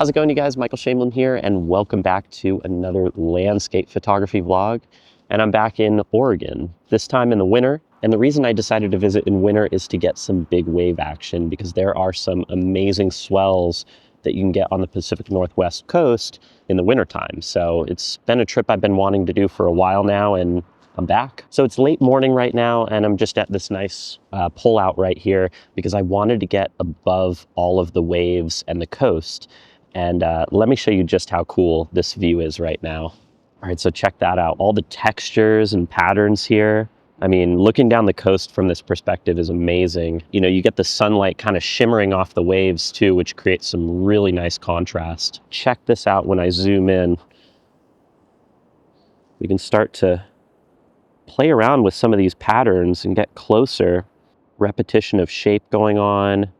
How's it going, you guys? Michael Shamelin here, and welcome back to another landscape photography vlog. And I'm back in Oregon, this time in the winter. And the reason I decided to visit in winter is to get some big wave action, because there are some amazing swells that you can get on the Pacific Northwest coast in the wintertime. So it's been a trip I've been wanting to do for a while now, and I'm back. So it's late morning right now, and I'm just at this nice pull out right here because I wanted to get above all of the waves and the coast. And let me show you just how cool this view is right now. All right, so check that out. All the textures and patterns here. I mean, looking down the coast from this perspective is amazing. You know, you get the sunlight kind of shimmering off the waves too, which creates some really nice contrast. Check this out when I zoom in. We can start to play around with some of these patterns and get closer. Repetition of shape going on.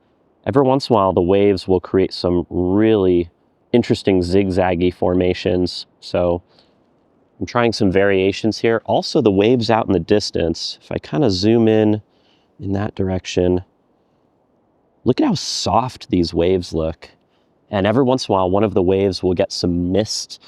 Every once in a while, the waves will create some really interesting zigzaggy formations. So I'm trying some variations here. Also, the waves out in the distance, if I kind of zoom in that direction, look at how soft these waves look. And every once in a while, one of the waves will get some mist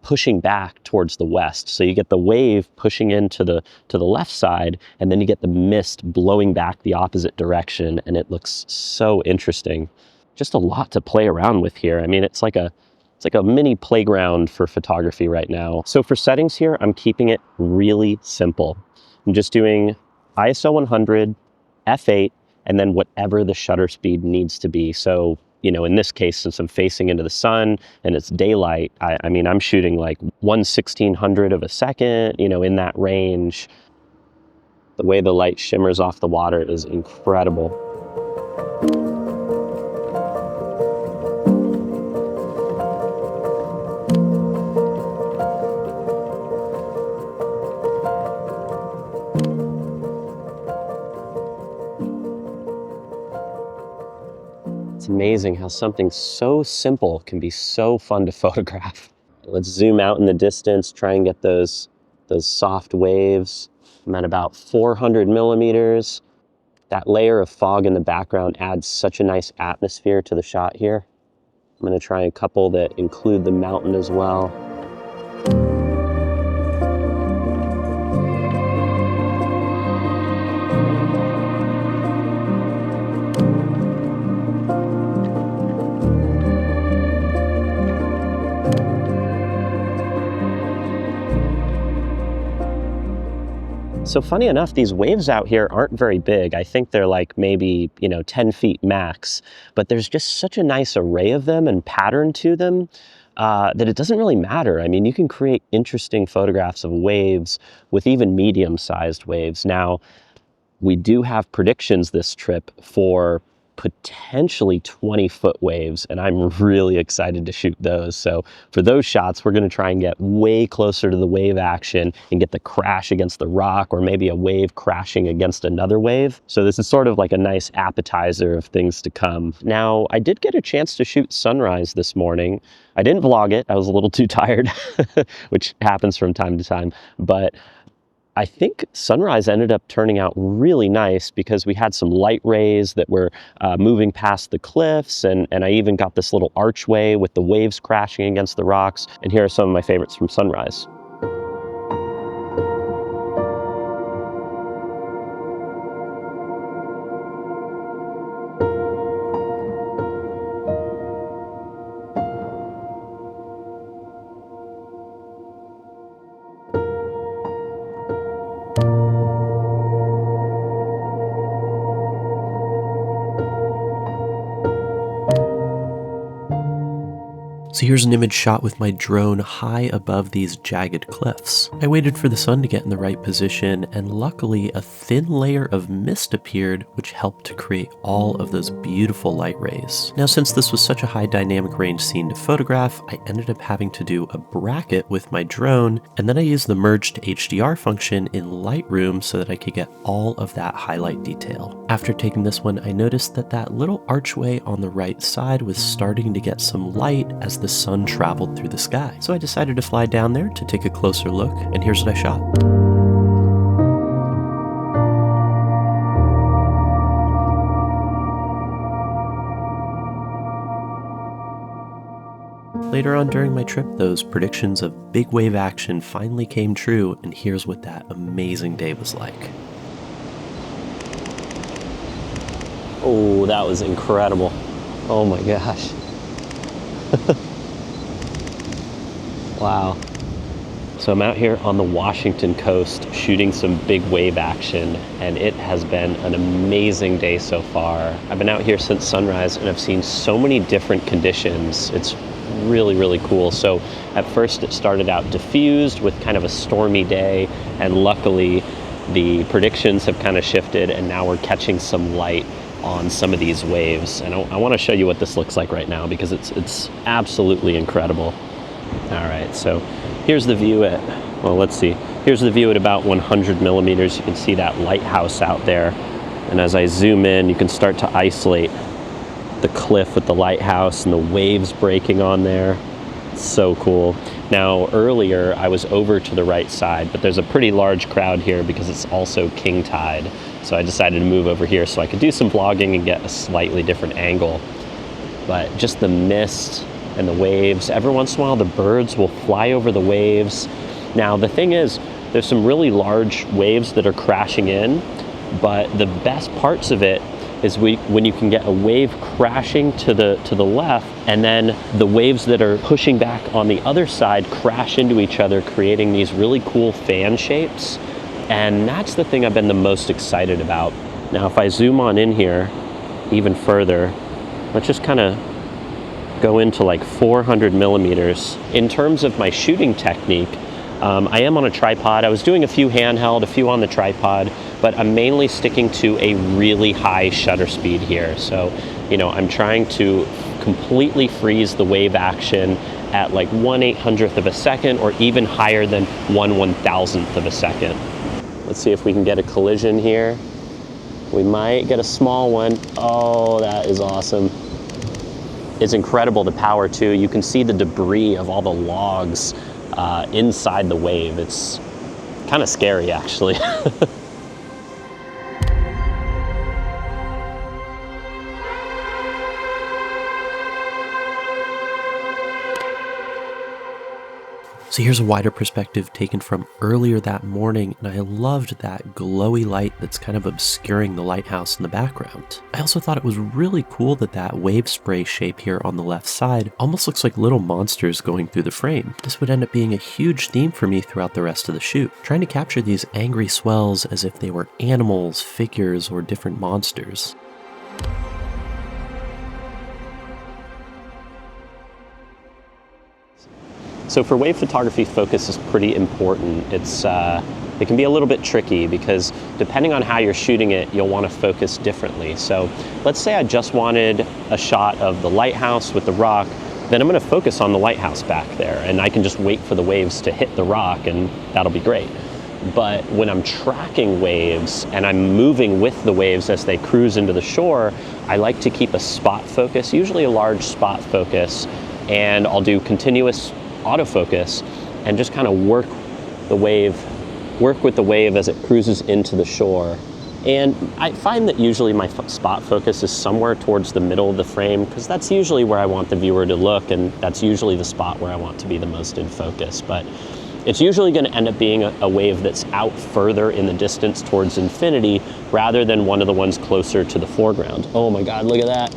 pushing back towards the west. So you get the wave pushing into the left side, and then you get the mist blowing back the opposite direction, and it looks so interesting. Just a lot to play around with here. I mean, it's like a mini playground for photography right now. So for settings here, I'm keeping it really simple. I'm just doing ISO 100, f8, and then whatever the shutter speed needs to be. So, you know, in this case, since I'm facing into the sun and it's daylight, I mean, I'm shooting like 1/1600 of a second, you know, in that range. The way the light shimmers off the water is incredible. It's amazing how something so simple can be so fun to photograph. Let's zoom out in the distance, try and get those soft waves. I'm at about 400 millimeters. That layer of fog in the background adds such a nice atmosphere to the shot here. I'm gonna try a couple that include the mountain as well. So funny enough, these waves out here aren't very big. I think they're like maybe, you know, 10 feet max, but there's just such a nice array of them and pattern to them that it doesn't really matter. I mean, you can create interesting photographs of waves with even medium-sized waves. Now, we do have predictions this trip for potentially 20-foot waves, and I'm really excited to shoot those. So for those shots, we're going to try and get way closer to the wave action and get the crash against the rock, or maybe a wave crashing against another wave. So this is sort of like a nice appetizer of things to come. Now, I did get a chance to shoot sunrise this morning. I didn't vlog it. I was a little too tired, which happens from time to time, but I think sunrise ended up turning out really nice because we had some light rays that were moving past the cliffs, and I even got this little archway with the waves crashing against the rocks. And here are some of my favorites from sunrise. So here's an image shot with my drone high above these jagged cliffs. I waited for the sun to get in the right position, and luckily a thin layer of mist appeared, which helped to create all of those beautiful light rays. Now, since this was such a high dynamic range scene to photograph, I ended up having to do a bracket with my drone, and then I used the merge to HDR function in Lightroom so that I could get all of that highlight detail. After taking this one, I noticed that that little archway on the right side was starting to get some light as the sun traveled through the sky. So I decided to fly down there to take a closer look, and here's what I shot. Later on during my trip, those predictions of big wave action finally came true, and here's what that amazing day was like. Oh, that was incredible. Oh my gosh. Wow. So I'm out here on the Washington coast shooting some big wave action, and it has been an amazing day so far. I've been out here since sunrise and I've seen so many different conditions. It's really, really cool. So at first it started out diffused with kind of a stormy day, and luckily the predictions have kind of shifted and now we're catching some light on some of these waves. And I want to show you what this looks like right now because it's absolutely incredible. All right, so here's the view at, well, let's see. Here's the view at about 100 millimeters. You can see that lighthouse out there. And as I zoom in, you can start to isolate the cliff with the lighthouse and the waves breaking on there. It's so cool. Now, earlier I was over to the right side, but there's a pretty large crowd here because it's also king tide. So I decided to move over here so I could do some vlogging and get a slightly different angle. But just the mist and the waves, every once in a while the birds will fly over the waves. Now the thing is, there's some really large waves that are crashing in, but the best parts of it is when you can get a wave crashing to the left, and then the waves that are pushing back on the other side crash into each other, creating these really cool fan shapes. And that's the thing I've been the most excited about. Now if I zoom on in here even further, let's just kind of go into like 400 millimeters. In terms of my shooting technique, I am on a tripod. I was doing a few handheld, a few on the tripod, but I'm mainly sticking to a really high shutter speed here. So, you know, I'm trying to completely freeze the wave action at like 1/800th of a second, or even higher than 1/1000th of a second. Let's see if we can get a collision here. We might get a small one. Oh, that is awesome. It's incredible, the power too. You can see the debris of all the logs inside the wave. It's kind of scary actually. So here's a wider perspective taken from earlier that morning, and I loved that glowy light that's kind of obscuring the lighthouse in the background. I also thought it was really cool that that wave spray shape here on the left side almost looks like little monsters going through the frame. This would end up being a huge theme for me throughout the rest of the shoot, trying to capture these angry swells as if they were animals, figures, or different monsters. So for wave photography, focus is pretty important. It can be a little bit tricky because depending on how you're shooting it, you'll want to focus differently. So let's say I just wanted a shot of the lighthouse with the rock, then I'm going to focus on the lighthouse back there, and I can just wait for the waves to hit the rock and that'll be great. But when I'm tracking waves and I'm moving with the waves as they cruise into the shore, I like to keep a spot focus, usually a large spot focus, and I'll do continuous autofocus and just kind of work with the wave as it cruises into the shore. And I find that usually my spot focus is somewhere towards the middle of the frame because that's usually where I want the viewer to look, and that's usually the spot where I want to be the most in focus. But it's usually going to end up being a wave that's out further in the distance towards infinity rather than one of the ones closer to the foreground. Oh my God, look at that.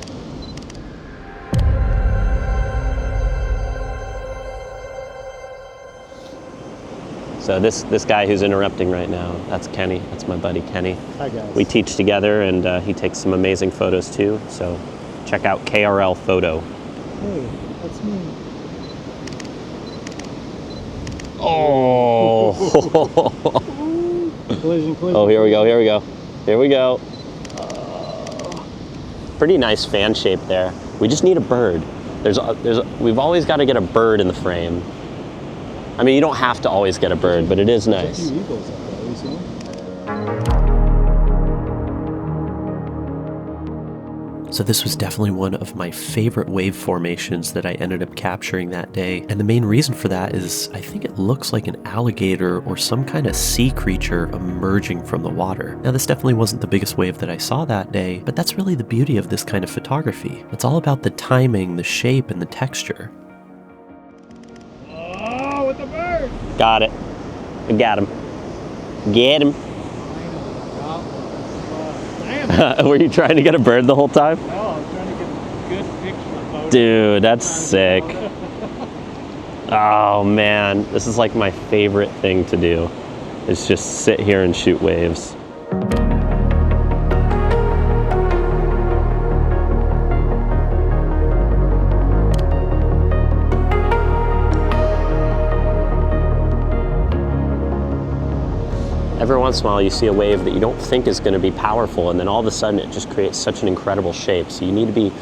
So this guy who's interrupting right now, that's Kenny. That's my buddy Kenny. Hi guys. We teach together, and he takes some amazing photos too. So check out KRL Photo. Hey, that's me. Oh! Collision. Oh, here we go. Pretty nice fan shape there. We just need a bird. We've always got to get a bird in the frame. I mean, you don't have to always get a bird, but it is nice. There's a few eagles up there. Have you seen them? So this was definitely one of my favorite wave formations that I ended up capturing that day. And the main reason for that is I think it looks like an alligator or some kind of sea creature emerging from the water. Now this definitely wasn't the biggest wave that I saw that day, but that's really the beauty of this kind of photography. It's all about the timing, the shape, and the texture. Got it. I got him. Get him. Were you trying to get a bird the whole time? No, I'm trying to get a good picture. Dude, that's sick. Oh man, this is like my favorite thing to do, is just sit here and shoot waves. Every once in a while you see a wave that you don't think is going to be powerful, and then all of a sudden it just creates such an incredible shape. So you need to be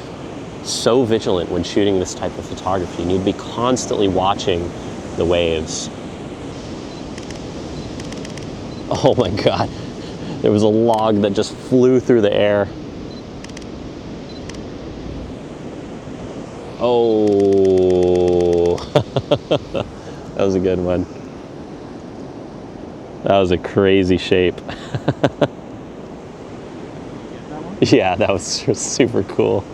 so vigilant when shooting this type of photography. You need to be constantly watching the waves. Oh my God, there was a log that just flew through the air. Oh, that was a good one. That was a crazy shape. Yeah, that was super cool.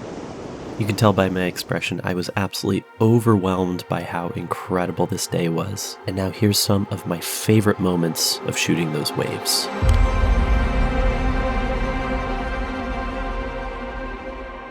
You can tell by my expression I was absolutely overwhelmed by how incredible this day was. And now here's some of my favorite moments of shooting those waves.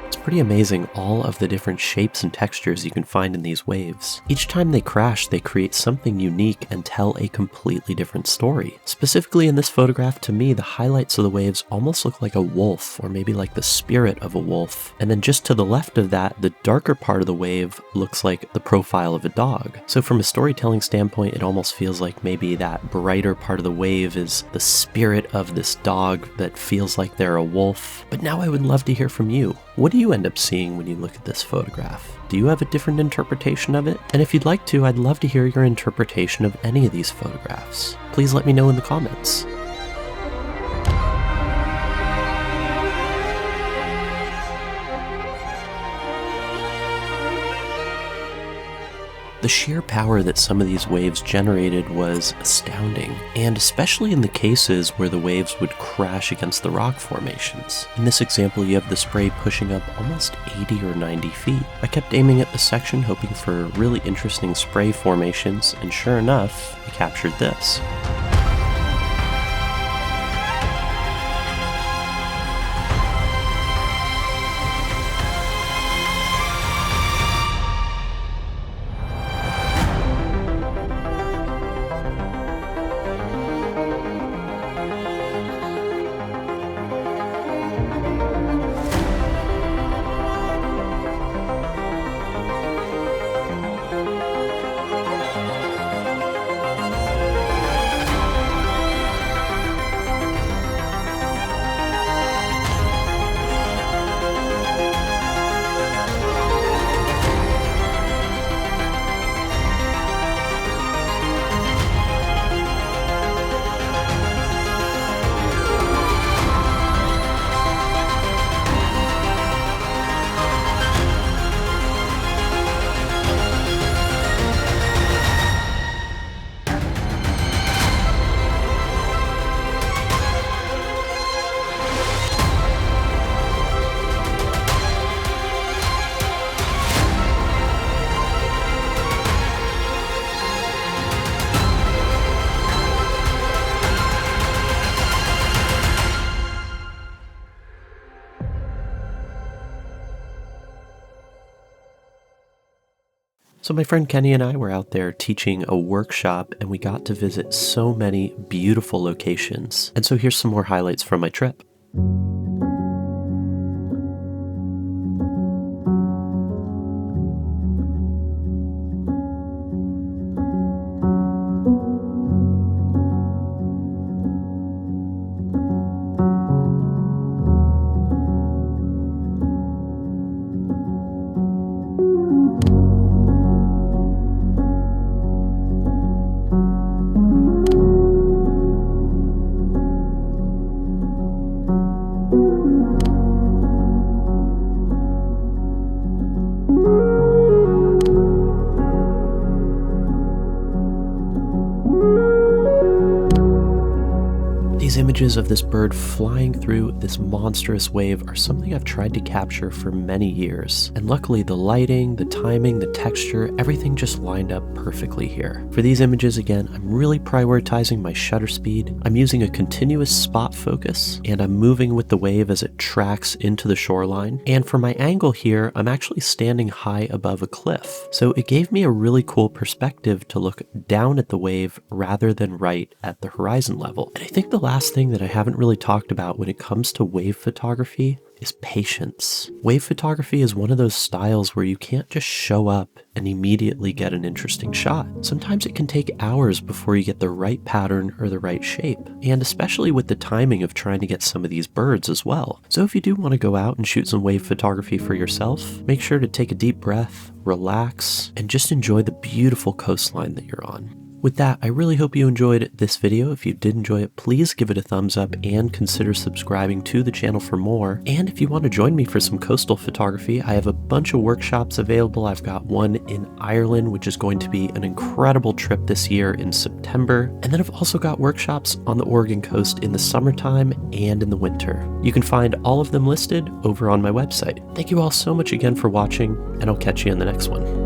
It's pretty amazing all of the different shapes and textures you can find in these waves. Each time they crash, they create something unique and tell a completely different story. Specifically in this photograph, to me, the highlights of the waves almost look like a wolf, or maybe like the spirit of a wolf. And then just to the left of that, the darker part of the wave looks like the profile of a dog. So from a storytelling standpoint, it almost feels like maybe that brighter part of the wave is the spirit of this dog that feels like they're a wolf. But now I would love to hear from you. What do you end up seeing when you look at this photograph? Do you have a different interpretation of it? And if you'd like to, I'd love to hear your interpretation of any of these photographs. Please let me know in the comments. The sheer power that some of these waves generated was astounding, and especially in the cases where the waves would crash against the rock formations. In this example, you have the spray pushing up almost 80 or 90 feet. I kept aiming at the section, hoping for really interesting spray formations, and sure enough, I captured this. So my friend Kenny and I were out there teaching a workshop, and we got to visit so many beautiful locations. And so here's some more highlights from my trip. images of this bird flying through this monstrous wave are something I've tried to capture for many years, and luckily the lighting, the timing, the texture, everything just lined up perfectly here. For these images, again, I'm really prioritizing my shutter speed. I'm using a continuous spot focus, and I'm moving with the wave as it tracks into the shoreline. And for my angle here, I'm actually standing high above a cliff. So it gave me a really cool perspective to look down at the wave rather than right at the horizon level. And I think the last thing that I haven't really talked about when it comes to wave photography is patience. Wave photography is one of those styles where you can't just show up and immediately get an interesting shot. Sometimes it can take hours before you get the right pattern or the right shape, and especially with the timing of trying to get some of these birds as well. So if you do want to go out and shoot some wave photography for yourself, make sure to take a deep breath, relax, and just enjoy the beautiful coastline that you're on. With that, I really hope you enjoyed this video. If you did enjoy it, please give it a thumbs up and consider subscribing to the channel for more. And if you want to join me for some coastal photography, I have a bunch of workshops available. I've got one in Ireland, which is going to be an incredible trip this year in September. And then I've also got workshops on the Oregon coast in the summertime and in the winter. You can find all of them listed over on my website. Thank you all so much again for watching, and I'll catch you in the next one.